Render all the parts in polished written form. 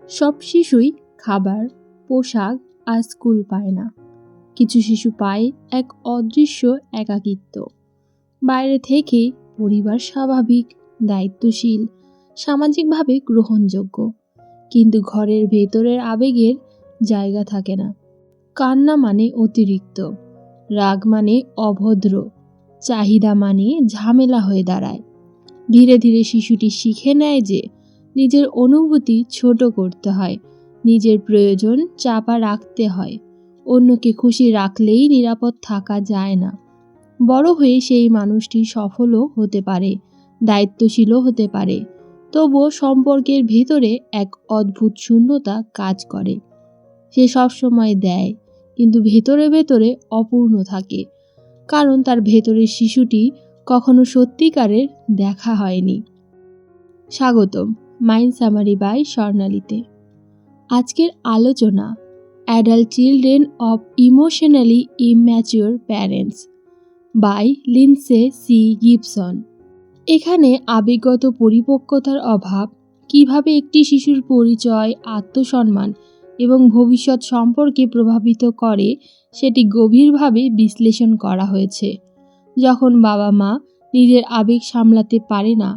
সব শিশুই খাবার, পোশাক আর স্কুল পায় না। কিছু শিশু পায় এক অদৃশ্য একাকিত্ব। বাইরে থেকে পরিবার স্বাভাবিক, দায়িত্বশীল, সামাজিকভাবে গ্রহণযোগ্য, কিন্তু ঘরের ভেতরের আবেগের জায়গা থাকে না। কান্না মানে অতিরিক্ত, রাগ মানে অভদ্র, চাহিদা মানে ঝামেলা হয়ে দাঁড়ায়। ধীরে ধীরে শিশুটি শিখে নেয় যে নিজের অনুভূতি ছোট করতে হয়, নিজের প্রয়োজন চাপা রাখতে হয়। অন্যকে খুশি রাখলেই নিরাপদ থাকা যায় না। বড় হয়ে সেই মানুষটি সফলও হতে পারে, দায়িত্বশীলও হতে পারে, তবুও সম্পর্কের ভেতরে এক অদ্ভুত শূন্যতা কাজ করে। সে সবসময় দেয়, কিন্তু ভেতরে ভেতরে অপূর্ণ থাকে, কারণ তার ভেতরের শিশুটি কখনো সত্যিকারের দেখা হয়নি। স্বাগতম মাইন্ড সামারি বাই স্বর্ণালীতে। আজকের আলোচনা adult children of emotionally immature parents by Lindsay C Gibson. এখানে আবেগগত পরিপক্কতার অভাব কিভাবে একটি শিশুর পরিচয়, আত্মসম্মান এবং ভবিষ্যৎ সম্পর্কে প্রভাবিত করে সেটি গভীরভাবে বিশ্লেষণ করা হয়েছে। যখন বাবা মা নিজের আবেগ সামলাতে পারে না,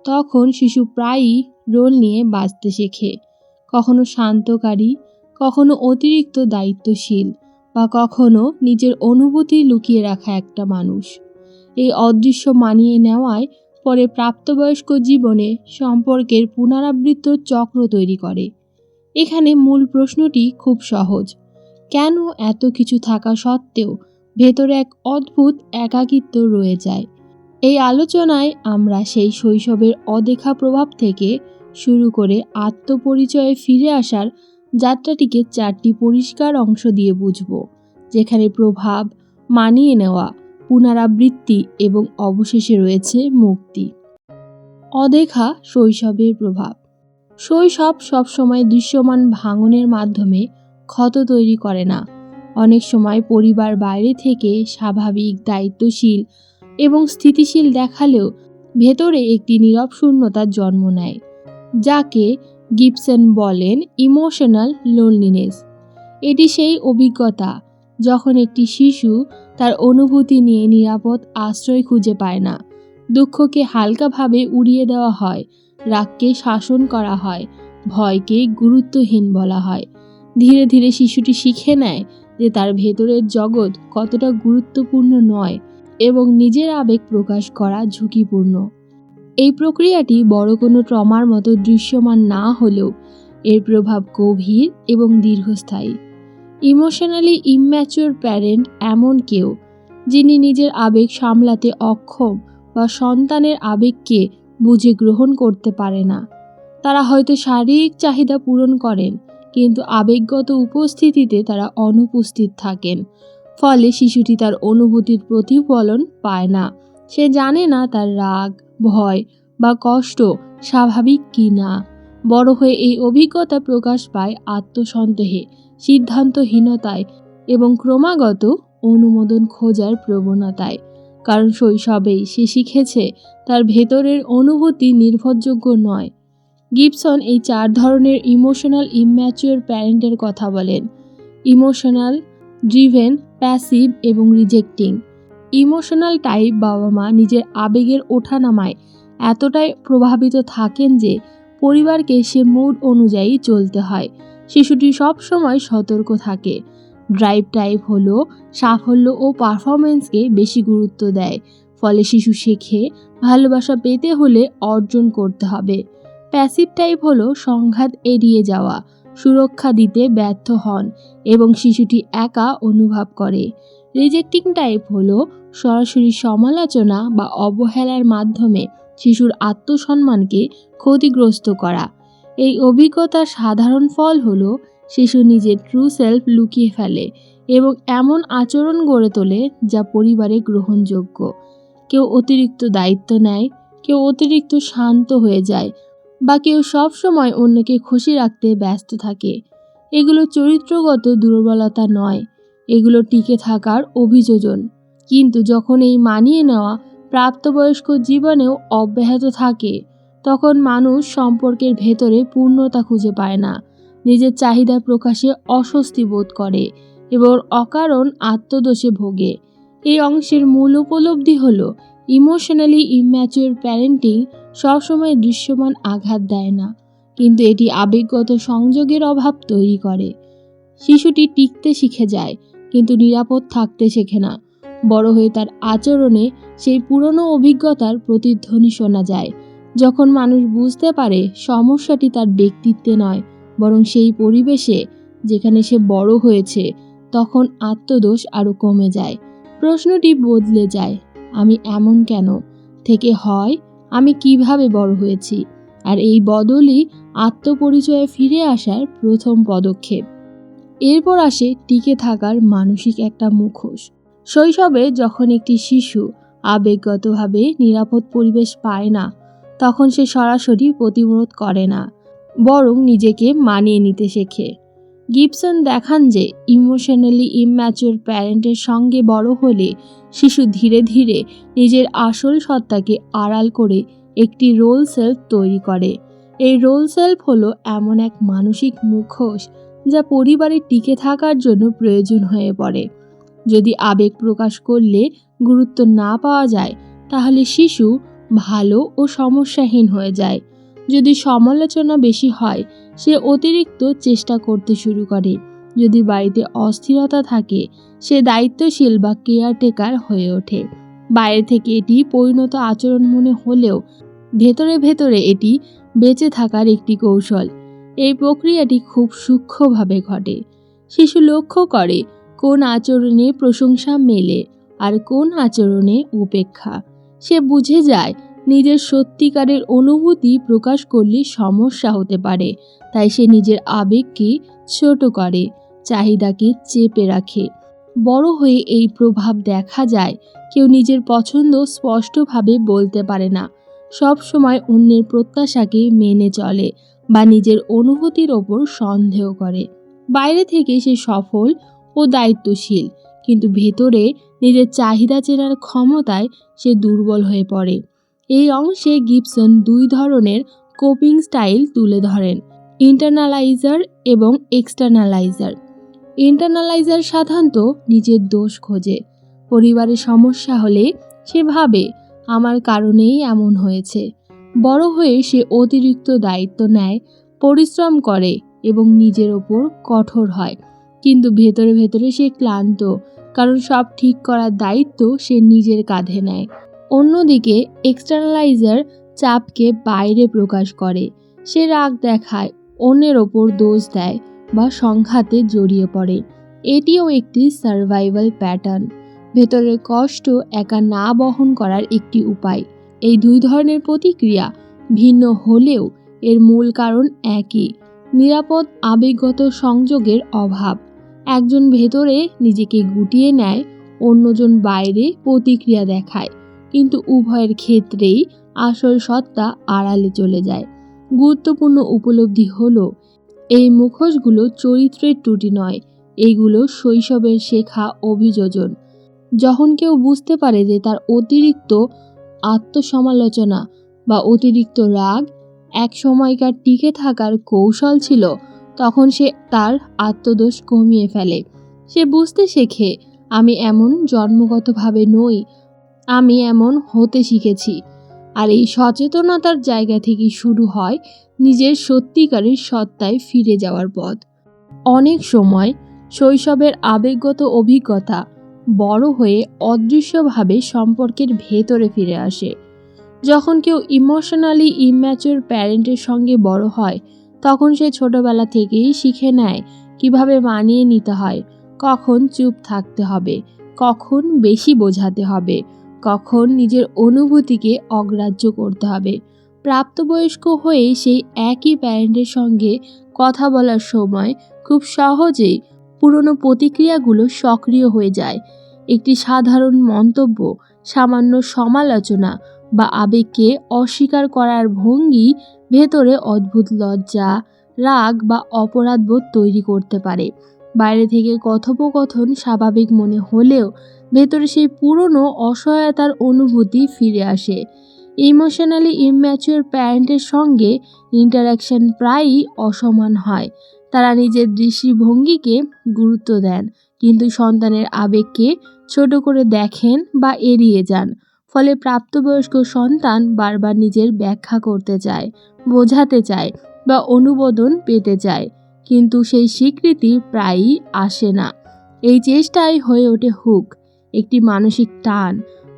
তখন শিশু প্রায়ই রোল নিয়ে বাঁচতে শেখে। কখনো শান্তকারী, কখনো অতিরিক্ত দায়িত্বশীল, বা কখনো নিজের অনুভূতি লুকিয়ে রাখা একটা মানুষ। এই অদৃশ্য মানিয়ে নেওয়ায় পরে প্রাপ্তবয়স্ক জীবনে সম্পর্কের পুনরাবৃত্ত চক্র তৈরি করে। এখানে মূল প্রশ্নটি খুব সহজ: কেন এত কিছু থাকা সত্ত্বেও ভেতরে এক অদ্ভুত একাকিত্ব রয়ে যায়? এই আলোচনায় আমরা সেই শৈশবের অদেখা প্রভাব থেকে শুরু করে আত্মপরিচয়ে ফিরে আসার যাত্রাটিকে 4টি পরিষ্কার অংশ দিয়ে বুঝব, যেখানে প্রভাব, মানিয়ে নেওয়া, পুনরাবৃত্তি এবং অবশেষে রয়েছে মুক্তি। অদেখা শৈশবের প্রভাব। শৈশব সবসময় দৃশ্যমান ভাঙনের মাধ্যমে ক্ষত তৈরি করে না। অনেক সময় পরিবার বাইরে থেকে স্বাভাবিক, দায়িত্বশীল এবং স্থিতিশীল দেখালেও ভেতরে একটি নীরব শূন্যতার জন্ম নেয়, যাকে গিবসন বলেন ইমোশনাল লোনলিনেস। এটি সেই অভিজ্ঞতা যখন একটি শিশু তার অনুভূতি নিয়ে নিরাপদ আশ্রয় খুঁজে পায় না। দুঃখকে হালকাভাবে উড়িয়ে দেওয়া হয়, রাগকে শাসন করা হয়, ভয়কে গুরুত্বহীন বলা হয়। ধীরে ধীরে শিশুটি শিখে নেয় যে তার ভেতরের জগৎ কতটা গুরুত্বপূর্ণ নয় এবং নিজের আবেগ প্রকাশ করা ঝুঁকিপূর্ণ। এই প্রক্রিয়াটি বড় কোনো ট্রমার মতো দৃশ্যমান না হলেও এর প্রভাব গভীর এবং দীর্ঘস্থায়ী। ইমোশনালি ইম্যাচিওর প্যারেন্ট এমন কেউ যিনি নিজের আবেগ সামলাতে অক্ষম বা সন্তানের আবেগকে বুঝে গ্রহণ করতে পারে না। তারা হয়তো শারীরিক চাহিদা পূরণ করেন, কিন্তু আবেগগত উপস্থিতিতে তারা অনুপস্থিত থাকেন। ফলে শিশুটি তার অনুভূতির প্রতিফলন পায় না। সে জানে না তার রাগ, ভয় বা কষ্ট স্বাভাবিক কি না। বড় হয়ে এই অভিজ্ঞতা প্রকাশ পায় আত্মসন্দেহে, সিদ্ধান্তহীনতায় এবং ক্রমাগত অনুমোদন খোঁজার প্রবণতায়, কারণ শৈশবেই সে শিখেছে তার ভেতরের অনুভূতি নির্ভরযোগ্য নয়। গিবসন এই 4 ধরনের ইমোশনাল ইম্যাচিওর প্যারেন্টের কথা বলেন: ইমোশনাল, ড্রিভেন, প্যাসিভ এবং রিজেক্টিং। ইমোশনাল টাইপ বাবা মা নিজের আবেগের ওঠানামায় এতটাই প্রভাবিত থাকেন যে পরিবারকে সে মুড অনুযায়ী চলতে হয়। শিশুটি সবসময় সতর্ক থাকে। ড্রাইভ টাইপ হলো সাফল্য ও পারফরমেন্সকে বেশি গুরুত্ব দেয়। ফলে শিশু শেখে ভালোবাসা পেতে হলে অর্জন করতে হবে। প্যাসিভ টাইপ হলো সংঘাত এড়িয়ে যাওয়া, সুরক্ষা দিতে ব্যর্থ হন এবং শিশুটি একা অনুভব করে। রিজেক্টিং টাইপ হলো সরাসরি সমালোচনা বা অবহেলার মাধ্যমে শিশুর আত্মসম্মানকে ক্ষতিগ্রস্ত করা। এই অভিজ্ঞতার সাধারণ ফল হলো শিশু নিজের ট্রু সেলফ লুকিয়ে ফেলে এবং এমন আচরণ গড়ে তোলে যা পরিবারে গ্রহণযোগ্য। কেউ অতিরিক্ত দায়িত্ব নেয়, কেউ অতিরিক্ত শান্ত হয়ে যায়, বা কেউ সবসময় অন্যকে খুশি রাখতে ব্যস্ত থাকে। এগুলো চরিত্রগত দুর্বলতা নয়, এগুলো টিকে থাকার অভিযোজন। কিন্তু যখন এই মানিয়ে নেওয়া প্রাপ্তবয়স্ক জীবনেও অব্যাহত থাকে, তখন মানুষ সম্পর্কের ভেতরে পূর্ণতা খুঁজে পায় না। নিজের চাহিদা প্রকাশে অস্বস্তি বোধ করে এবং অকারণ আত্মদোষে ভোগে। এই অংশের মূল উপলব্ধি হলো ইমোশনালি ইম্যাচিওর প্যারেন্টিং সবসময় দৃশ্যমান আঘাত দেয় না, কিন্তু এটি আবেগগত সংযোগের অভাব তৈরি করে। শিশুটি টিকতে শিখে যায় কিন্তু নিরাপদ থাকতে শেখে না। বড় হয়ে তার আচরণে সেই পুরনো অভিজ্ঞতার প্রতিধ্বনি শোনা যায়। যখন মানুষ বুঝতে পারে সমস্যাটি তার ব্যক্তিত্বে নয় বরং সেই পরিবেশে যেখানে সে বড় হয়েছে, তখন আত্মদোষ আরও কমে যায়। প্রশ্নটি বদলে যায়, আমি এমন কেন থেকে হয় আমি কিভাবে বড় হয়েছি। আর এই বদলই আত্মপরিচয়ে ফিরে আসার প্রথম পদক্ষেপ। এরপর আসে টিকে থাকার মানসিক একটা মুখোশ। শৈশবে যখন একটি শিশু আবেগগতভাবে নিরাপদ পরিবেশ পায় না, তখন সে সরাসরি প্রতিরোধ করে না, বরং নিজেকে মানিয়ে নিতে শেখে। গিবসন দেখান যে ইমোশনালি ইম্যাচিওর প্যারেন্টের সঙ্গে বড় হলে শিশু ধীরে ধীরে নিজের আসল সত্তাকে আড়াল করে একটি রোল সেলফ তৈরি করে। এই রোল সেলফ হলো এমন এক মানসিক মুখোশ যা পরিবারে টিকে থাকার জন্য প্রয়োজন হয়ে পড়ে। যদি আবেগ প্রকাশ করলে গুরুত্ব না পাওয়া যায়, তাহলে শিশু ভালো ও সমস্যাহীন হয়ে যায়। যদি সমালোচনা বেশি হয়, সে অতিরিক্ত চেষ্টা করতে শুরু করে। যদি বাড়িতে অস্থিরতা থাকে, সে দায়িত্বশীল বা কেয়ারটেকার হয়ে ওঠে। বাইরে থেকে এটি পরিণত আচরণ মনে হলেও ভেতরে ভেতরে এটি বেঁচে থাকার একটি কৌশল। এই প্রক্রিয়াটি খুব সূক্ষ্মভাবে ঘটে। শিশু লক্ষ্য করে কোন আচরণে প্রশংসা মেলে আর কোন আচরণে উপেক্ষা। সে বুঝে যায় নিজের সত্যিকারের অনুভূতি প্রকাশ করলে সমস্যা হতে পারে, তাই সে নিজের আবেগকে ছোট করে, চাহিদাকে চেপে রাখে। বড় হয়ে এই প্রভাব দেখা যায়, কেউ নিজের পছন্দ স্পষ্টভাবে বলতে পারে না, সব সময় অন্যের প্রত্যাশাকে মেনে চলে বা নিজের অনুভূতির ওপর সন্দেহ করে। বাইরে থেকে সে সফল ও দায়িত্বশীল, কিন্তু ভেতরে নিজের চাহিদা চেনার ক্ষমতায় সে দুর্বল হয়ে পড়ে। এই অংশে গিবসন দুই ধরনের কোপিং স্টাইল তুলে ধরেন, ইন্টারনালাইজার এবং এক্সটার্নালাইজার। ইন্টারনালাইজার সাধারণত নিজের দোষ খোঁজে। পরিবারের সমস্যা হলে সে ভাবে আমার কারণেই এমন হয়েছে। বড় হয়ে সে অতিরিক্ত দায়িত্ব নেয়, পরিশ্রম করে এবং নিজের ওপর কঠোর হয়, কিন্তু ভেতরে ভেতরে সে ক্লান্ত, কারণ সব ঠিক করার দায়িত্ব সে নিজের কাঁধে নেয়। অন্যদিকে এক্সটার্নালাইজার চাপকে বাইরে প্রকাশ করে। সে রাগ দেখায়, অন্যের ওপর দোষ দেয় বা সংঘাতে জড়িয়ে পড়ে। এটিও একটি সার্ভাইভাল প্যাটার্ন, ভেতরের কষ্ট একা না বহন করার একটি উপায়। এই দুই ধরনের প্রতিক্রিয়া ভিন্ন হলেও এর মূল কারণ একই, নিরাপদ আবেগগত সংযোগের অভাব। একজন ভেতরে নিজেকে গুটিয়ে নেয়, অন্যজন বাইরে প্রতিক্রিয়া দেখায়, কিন্তু উভয়ের ক্ষেত্রেই আসল সত্তা আড়ালে চলে যায়। গুরুত্বপূর্ণ উপলব্ধি হলো এই মুখোশগুলো চরিত্রের ত্রুটি নয়, এইগুলো শৈশবের শেখা অভিযোজন। যখন কেউ বুঝতে পারে যে তার অতিরিক্ত আত্মসমালোচনা বা অতিরিক্ত রাগ এক সময়কার টিকে থাকার কৌশল ছিল, তখন সে তার আত্মদোষ কমিয়ে ফেলে। সে বুঝতে শেখে, আমি এমন জন্মগতভাবে নই, আমি এমন হতে শিখেছি। আর এই সচেতনতার জায়গা থেকে শুরু হয় নিজের সত্যিকারের সত্তায় ফিরে যাওয়ার পথ। অনেক সময় শৈশবের আবেগগত অভিজ্ঞতা বড় হয়ে অদৃশ্যভাবে সম্পর্কের ভেতরে ফিরে আসে। যখন কেউ ইমোশনালি ইম্যাচিওর প্যারেন্টের সঙ্গে বড় হয়, তখন সে ছোটবেলা থেকেই শিখে নেয় কিভাবে মানিয়ে নিতে হয়, কখন চুপ থাকতে হবে, কখন বেশি বোঝাতে হবে, কখন নিজের অনুভূতিকে অগ্রাহ্য করতে হবে। প্রাপ্তবয়স্ক হয়ে সেই একই প্যারেন্টের সঙ্গে কথা বলার সময় খুব সহজেই পুরনো প্রতিক্রিয়াগুলো সক্রিয় হয়ে যায়। একটি সাধারণ মন্তব্য, সামান্য সমালোচনা বা আবেগকে অস্বীকার করার ভঙ্গি ভেতরে অদ্ভুত লজ্জা, রাগ বা অপরাধবোধ তৈরি করতে পারে। বাইরে থেকে কথোপকথন স্বাভাবিক মনে হলেও ভেতরে সেই পুরনো অসহায়তার অনুভূতি ফিরে আসে। ইমোশনালি ইম্যাচিওর প্যারেন্টের সঙ্গে ইন্টারাকশন প্রায়ই অসমান হয়, তারা নিজের দৃষ্টিভঙ্গিকে গুরুত্ব দেন, কিন্তু সন্তানের আবেগকে ছোট করে দেখেন বা এড়িয়ে যান। ফলে প্রাপ্তবয়স্ক সন্তান বারবার নিজের ব্যাখ্যা করতে চায়, বোঝাতে চায় বা অনুমোদন পেতে চায়, কিন্তু সেই স্বীকৃতি প্রায়ই আসে না। এই চেষ্টাই হয়ে ওঠে হুক, একটি মানসিক টান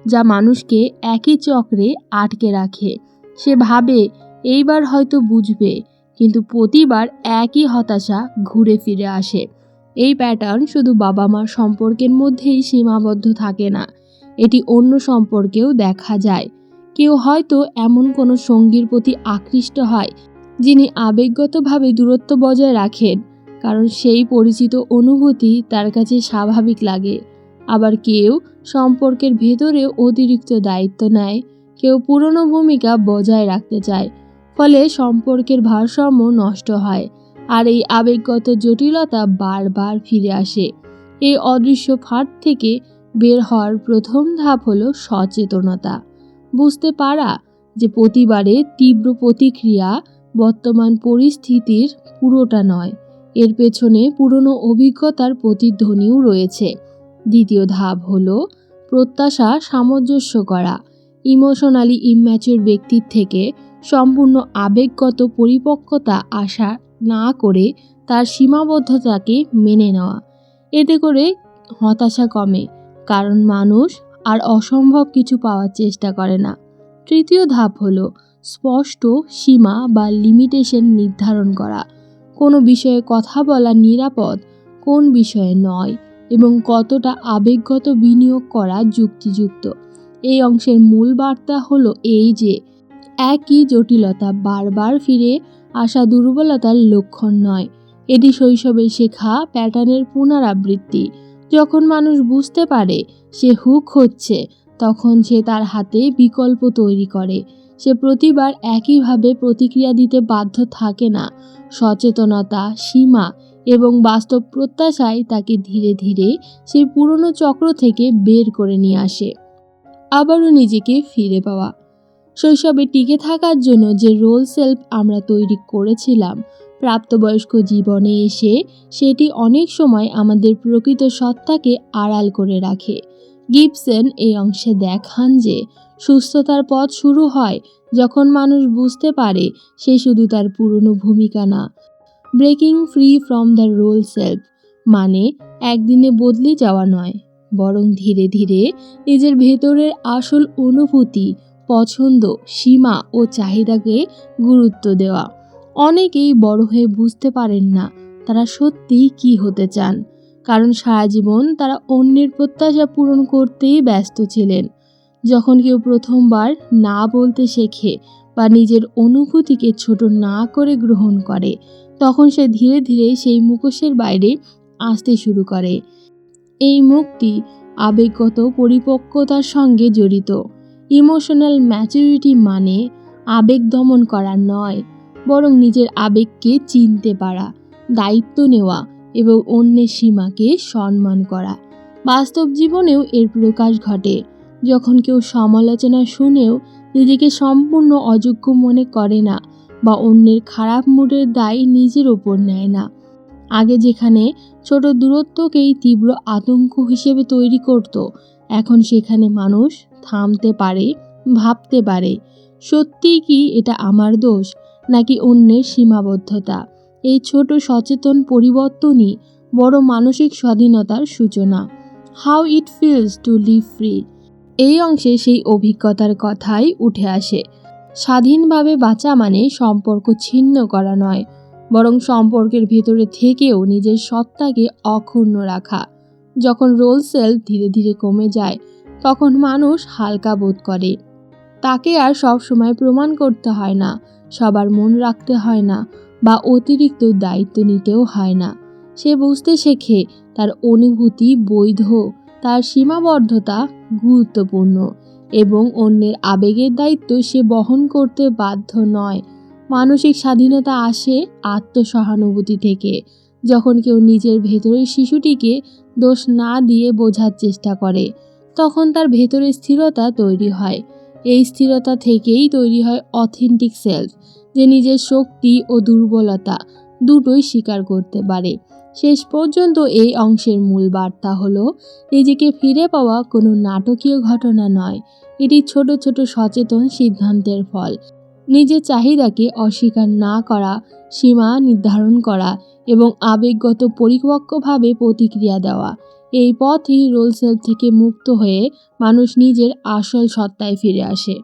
যা মানুষকে একই চক্রে আটকে রাখে। সে ভাবে এইবার হয়তো বুঝবে, কিন্তু প্রতিবার একই হতাশা ঘুরে ফিরে আসে। এই প্যাটার্ন শুধু বাবা মার সম্পর্কের মধ্যেই সীমাবদ্ধ থাকে না, এটি অন্য সম্পর্কেও দেখা যায়। কেউ হয়তো এমন কোনো সঙ্গীর প্রতি আকৃষ্ট হয় যিনি আবেগগতভাবে দূরত্ব বজায় রাখেন, কারণ সেই পরিচিত অনুভূতি তার কাছে স্বাভাবিক লাগে। আবার কেউ সম্পর্কের ভেতরে অতিরিক্ত দায়িত্ব নেয়, কেউ পুরনো ভূমিকা বজায় রাখতে চায়। ফলে সম্পর্কের ভারসাম্য নষ্ট হয়, আর এই আবেগগত জটিলতা বারবার ফিরে আসে। এই অদৃশ্য ফাঁদ থেকে বের হওয়ার প্রথম ধাপ হলো সচেতনতা। বুঝতে পারা যে প্রতিবারে তীব্র প্রতিক্রিয়া বর্তমান পরিস্থিতির পুরোটা নয়, এর পেছনে পুরনো অভিজ্ঞতার প্রতিধ্বনিও রয়েছে। দ্বিতীয় ধাপ হলো প্রত্যাশা সামঞ্জস্য করা। ইমোশনালি ইম্যাচিউর ব্যক্তির থেকে সম্পূর্ণ আবেগগত পরিপক্কতা আশা না করে তার সীমাবদ্ধতাকে মেনে নেওয়া। এতে করে হতাশা কমে, কারণ মানুষ আর অসম্ভব কিছু পাওয়ার চেষ্টা করে না। তৃতীয় ধাপ হলো স্পষ্ট সীমা বা লিমিটেশন নির্ধারণ করা। কোনো বিষয়ে কথা বলা নিরাপদ, কোন বিষয়ে নয়, এবং কতটা আবেগগত বিনিয়োগ করা যুক্তিযুক্ত। এই অংশের মূল বার্তা হলো এই যে একই জটিলতা বারবার ফিরে আসা দুর্বলতার লক্ষণ নয়, এটি শৈশবে শেখা প্যাটার্নের পুনরাবৃত্তি। যখন মানুষ বুঝতে পারে সে হুক হচ্ছে, তখন সে তার হাতে বিকল্প তৈরি করে। সে প্রতিবার একইভাবে প্রতিক্রিয়া দিতে বাধ্য থাকে না। সচেতনতা, সীমা এবং বাস্তব প্রত্যাশায় তাকে ধীরে ধীরে সেই পুরনো চক্র থেকে বের করে নিয়ে আসে। আবারও নিজেকে ফিরে পাওয়া। শৈশবে টিকে থাকার জন্য যে রোল সেলফ আমরা তৈরি করেছিলাম, প্রাপ্তবয়স্ক জীবনে এসে সেটি অনেক সময় আমাদের প্রকৃত সত্তাকে আড়াল করে রাখে। গিবসন এই অংশে দেখান যে সুস্থতার পথ শুরু হয় যখন মানুষ বুঝতে পারে সে শুধু তার পুরনো ভূমিকা না। Breaking free from the role self মানে একদিনে বদলে যাওয়া নয়, বরং ধীরে ধীরে নিজের ভেতরের আসল অনুভূতি, পছন্দ, সীমা ও চাহিদাকে গুরুত্ব দেওয়া। অনেকেই বড় হয়ে বুঝতে পারেন না তারা সত্যি কি হতে চান, কারণ সারা জীবন তারা অন্যের প্রত্যাশা পূরণ করতেই ব্যস্ত ছিলেন। যখন কেউ প্রথমবার না বলতে শেখে বা নিজের অনুভূতিকে ছোট না করে গ্রহণ করে, তখন সে ধীরে ধীরে সেই মুখোশের বাইরে আসতে শুরু করে। এই মুক্তি আবেগগত পরিপক্কতার সঙ্গে জড়িত। ইমোশনাল ম্যাচুরিটি মানে আবেগ দমন করা নয়, বরং নিজের আবেগকে চিনতে পারা, দায়িত্ব নেওয়া এবং অন্যের সীমাকে সম্মান করা। বাস্তব জীবনেও এর প্রকাশ ঘটে। যখন কেউ সমালোচনা শুনেও নিজেকে সম্পূর্ণ অযোগ্য মনে করে না বা অন্যের খারাপ মুডের দায় নিজের ওপর নেয় না। আগে যেখানে ছোট দূরত্বকেই তীব্র আতঙ্ক হিসেবে তৈরি করত, এখন সেখানে মানুষ থামতে পারে, ভাবতে পারে, সত্যিই কি এটা আমার দোষ নাকি অন্যের সীমাবদ্ধতা। এই ছোট সচেতন পরিবর্তনই বড় মানসিক স্বাধীনতার সূচনা। How it feels to live free. এই অংশে সেই অভিজ্ঞতার কথাই উঠে আসে। স্বাধীনভাবে বাঁচা মানে সম্পর্ক ছিন্ন করা নয়, বরং সম্পর্কের ভেতরে থেকেও নিজের সত্তাকে অক্ষুণ্ণ রাখা। যখন রোল সেলফ ধীরে ধীরে কমে যায়, তখন মানুষ হালকা বোধ করে। তাকে আর সবসময় প্রমাণ করতে হয় না, সবার মন রাখতে হয় না বা অতিরিক্ত দায়িত্ব নিতেও হয় না। সে বুঝতে শেখে তার অনুভূতি বৈধ, তার সীমাবদ্ধতা গুরুত্বপূর্ণ এবং অন্যের আবেগের দায়িত্ব সে বহন করতে বাধ্য নয়। মানসিক স্বাধীনতা আসে আত্মসহানুভূতি থেকে। যখন কেউ নিজের ভেতরের শিশুটিকে দোষ না দিয়ে বোঝার চেষ্টা করে, তখন তার ভেতরে স্থিরতা তৈরি হয়। এই স্থিরতা থেকেই তৈরি হয় অথেন্টিক সেলফ, যে নিজের শক্তি ও দুর্বলতা দুটোই স্বীকার করতে পারে। শেষ পর্যন্ত এই অংশের মূল বার্তা হলো, নিজেকে ফিরে পাওয়া কোনো নাটকীয় ঘটনা নয়, এটি ছোট ছোট সচেতন সিদ্ধান্তের ফল। নিজের চাহিদাকে অস্বীকার না করা, সীমা নির্ধারণ করা এবং আবেগগত পরিপক্কভাবে প্রতিক্রিয়া দেওয়া, এই পথই রোল সেলফ থেকে মুক্ত হয়ে মানুষ নিজের আসল সত্তায় ফিরে আসে।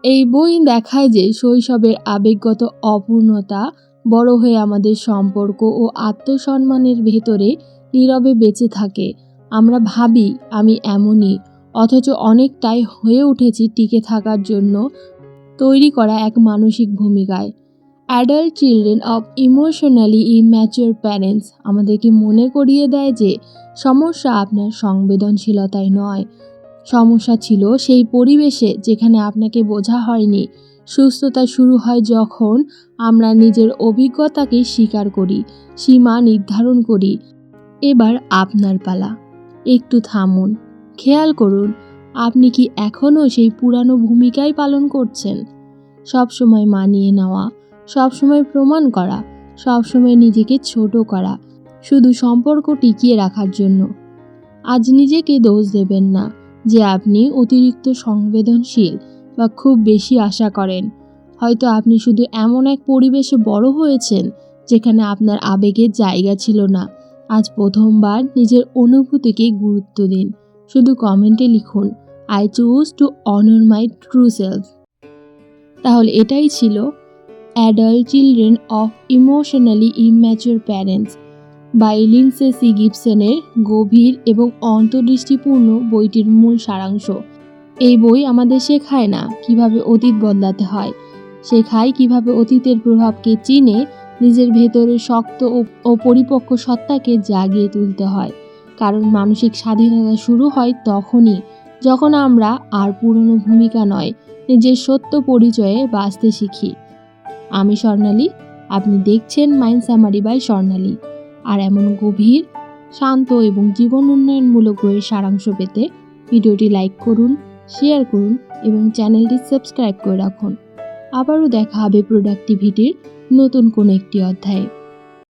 এই বই দেখায় যে শৈশবের আবেগগত অপূর্ণতা বড় হয়ে আমাদের সম্পর্ক ও আত্মসম্মানের ভেতরে নীরবে বেঁচে থাকে। আমরা ভাবি আমি এমনই, অথচ অনেকটাই হয়ে উঠেছি টিকে থাকার জন্য তৈরি করা এক মানসিক ভূমিকায়। Adult children of emotionally immature parents আমাদেরকে মনে করিয়ে দেয় যে সমস্যা আপনার সংবেদনশীলতায় নয়, সমস্যা ছিল সেই পরিবেশে যেখানে আপনাকে বোঝা হয়নি। সুস্থতা শুরু হয় যখন আমরা নিজের অভিজ্ঞতাকে স্বীকার করি, সীমা নির্ধারণ করি। এবার আপনার পালা। একটু থামুন, খেয়াল করুন আপনি কি এখনও সেই পুরানো ভূমিকাই পালন করছেন। সবসময় মানিয়ে নেওয়া, সবসময় প্রমাণ করা, সবসময় নিজেকে ছোট করা, শুধু সম্পর্ক টিকিয়ে রাখার জন্য। আজ নিজেকে দোষ দেবেন না যে আপনি অতিরিক্ত সংবেদনশীল বা খুব বেশি আশা করেন। হয়তো আপনি শুধু এমন এক পরিবেশে বড় হয়েছেন যেখানে আপনার আবেগের জায়গা ছিল না। আজ প্রথমবার নিজের অনুভূতিকে গুরুত্ব দিন। শুধু কমেন্টে লিখুন, I choose to honour my true self. তাহলে এটাই ছিল adult children of emotionally immature parents by Lindsay C গিবসনের গভীর এবং অন্তর্দৃষ্টিপূর্ণ বইটির মূল সারাংশ। এই বই আমাদের শেখায় না কিভাবে অতীত বদলাতে হয়, শেখায় কিভাবে অতীতের প্রভাবকে চিনে নিজের ভেতরে শক্ত ও পরিপক্ক সত্তাকে জাগিয়ে তুলতে হয়। কারণ মানসিক স্বাধীনতা শুরু হয় তখনই যখন আমরা আর পুরনো ভূমিকা নয়, নিজের সত্য পরিচয়ে বাঁচতে শিখি। আমি স্বর্ণালী, আপনি দেখছেন মাইন্ড সামারি বাই স্বর্ণালী। আর এমন গভীর, শান্ত এবং জীবন উন্নয়নমূলক বইয়ের সারাংশ পেতে ভিডিওটি লাইক করুন, শেয়ার করুন এবং চ্যানেলটি সাবস্ক্রাইব করে রাখুন। আবারও দেখা হবে প্রোডাক্টিভিটির নতুন কোনো একটি অধ্যায়ে।